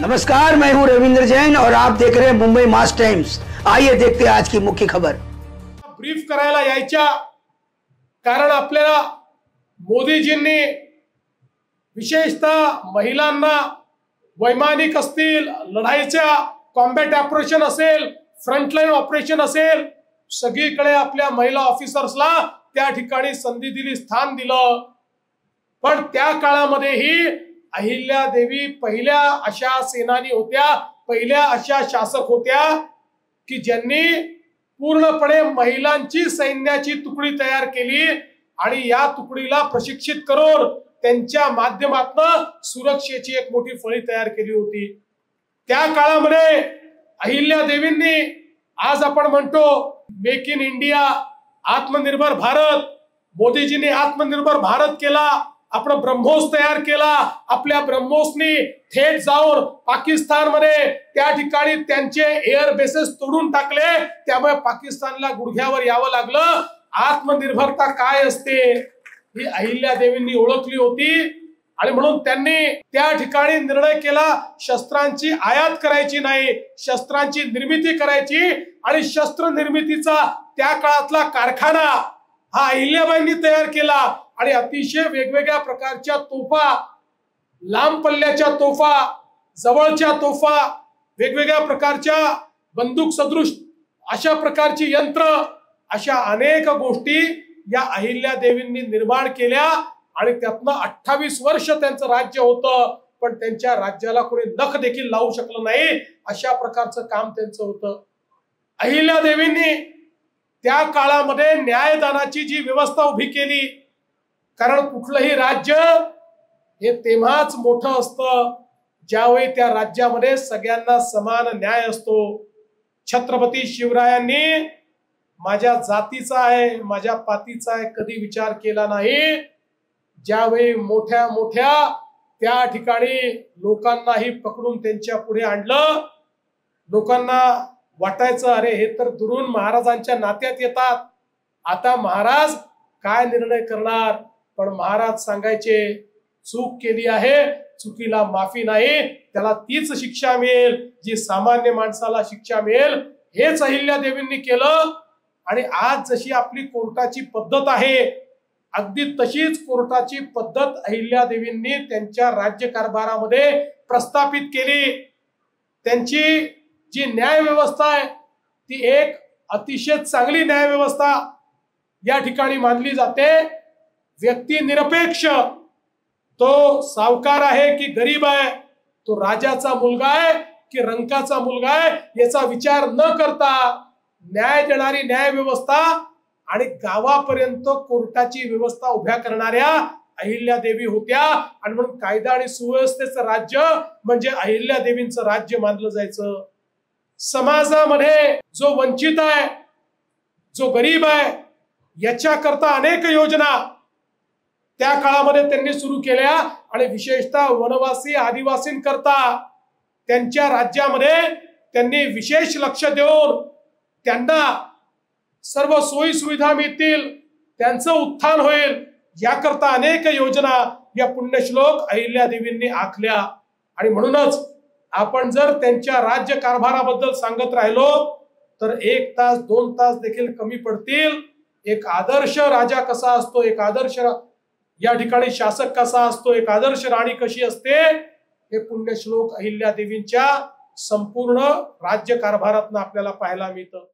नमस्कार, मैं हूं रविंद्र जैन और आप देख रहे हैं मुंबई मास टाइम्स। आइए देखते हैं आज की मुख्य खबर। ब्रीफ करायला यायच्या कारण आपल्याला मोदीजींनी विशेषतः महिलांना वैमानिक असतील, लढाईच्या कॉम्बॅट ऑपरेशन असेल, फ्रंटलाईन ऑपरेशन असेल, सगळीकडे आपल्या महिला ऑफिसर्सला त्या ठिकाणी संधी दिली, स्थान दिलं। पण त्या काळामध्येही अहिल्यादेवी पहिल्या अशा सेनानी होत्या, पहिल्या अशा शासक होत्या की ज्यांनी पूर्णपणे महिलांची सैन्याची तुकडी तयार केली आणि या तुकडीला प्रशिक्षित करून त्यांच्या माध्यमातून सुरक्षेची एक मोठी फळी तयार केली होती। त्या काळामध्ये अहिल्यादेवींनी, आज आपण म्हणतो मेक इन इंडिया, आत्मनिर्भर भारत, मोदीजींनी आत्मनिर्भर भारत केला, आपण ब्रह्मोस तयार केला। आपल्या ब्रह्मोसनी थेट जाऊन पाकिस्तानमध्ये त्या ठिकाणी त्यांचे एअर बेसेस तोडून टाकले, त्यामुळे पाकिस्तानला गुडघ्यावर यावं लागलं। आत्मनिर्भरता काय असते ही अहिल्यादेवींनी ओळखली होती आणि म्हणून त्यांनी त्या ठिकाणी निर्णय केला, शस्त्रांची आयात करायची नाही, शस्त्रांची निर्मिती करायची। आणि शस्त्र निर्मितीचा त्या काळातला कारखाना हा अहिल्याबाईंनी तयार केला आणि अतिशय वेगवेगळ्या प्रकारच्या तोफा, लांब पल्ल्याच्या तोफा, जवळच्या तोफा, वेगवेगळ्या प्रकारच्या बंदूक सदृश अशा प्रकारची यंत्र, अशा अनेक गोष्टी या अहिल्यादेवींनी निर्माण केल्या आणि त्यातनं 28 वर्ष त्यांचं राज्य होतं, पण त्यांच्या राज्याला कोणी नख देखील लावू शकलं नाही, अशा प्रकारचं काम त्यांचं होतं। अहिल्यादेवींनी त्या काळामध्ये न्यायदानाची जी व्यवस्था उभी केली, कारण कुठलंही राज्य हे तेव्हाच मोठं असतं ज्यावेळी त्या राज्यामध्ये सगळ्यांना समान न्याय असतो। छत्रपती शिवरायांनी माझ्या जातीचा आहे, माझ्या पातीचा आहे कधी विचार केला नाही। ज्यावेळी मोठ्या मोठ्या त्या ठिकाणी लोकांनाही पकडून त्यांच्या पुढे आणलं, लोकांना वाटायचं अरे हे तर दुरून महाराजांच्या नात्यात येतात, आता महाराज काय निर्णय करणार, पण महाराज सांगायचे चूक केली आहे, चुकीला माफी नाही, त्याला तीच शिक्षा मिळेल जी सामान्य माणसाला शिक्षा मिळेल। हेच अहिल्यादेवींनी केलं आणि आज जशी आपली कोर्टाची पद्धत आहे, अगदी तशीच कोर्टाची पद्धत अहिल्यादेवींनी त्यांच्या राज्यकारभारामध्ये प्रस्थापित केली। त्यांची जी न्याय व्यवस्था आहे ती एक अतिशय चांगली न्याय व्यवस्था या ठिकाणी मानली जाते। व्यक्ती निरपेक्ष, तो सावकार आहे की गरीब आहे, तो राजाचा मुलगा आहे की रंकाचा मुलगा आहे, याचा विचार न करता न्याय देणारी न्याय व्यवस्था आणि गावापर्यंत कोर्टाची व्यवस्था उभ्या करणाऱ्या अहिल्यादेवी होत्या। आणि म्हणून कायदा आणि सुव्यवस्थेचं राज्य म्हणजे अहिल्यादेवींचं राज्य मानलं जायचं। समाजामध्ये जो वंचित आहे, जो गरीब आहे, याच्याकरता अनेक योजना त्या काळामध्ये त्यांनी सुरू केल्या आणि विशेषतः वनवासी आदिवासींकरता त्यांच्या राज्यामध्ये त्यांनी विशेष लक्ष देऊन त्यांना सर्व सोयी सुविधा मिळतील, त्यांचं उत्थान होईल, याकरता अनेक योजना या पुण्यश्लोक अहिल्यादेवींनी आखल्या। आणि म्हणूनच आपण जर त्यांच्या राज्य कारभाराबद्दल सांगत राहिलो तर 1 तास 2 तास देखील कमी पडतील। एक आदर्श राजा कसा असतो, एक आदर्श या ठिकाणी शासक कसा असतो, एक आदर्श राणी कशी असते, हे पुण्यश्लोक अहिल्यादेवींच्या संपूर्ण राज्य कारभारातून आपल्याला पाहायला मिळतं।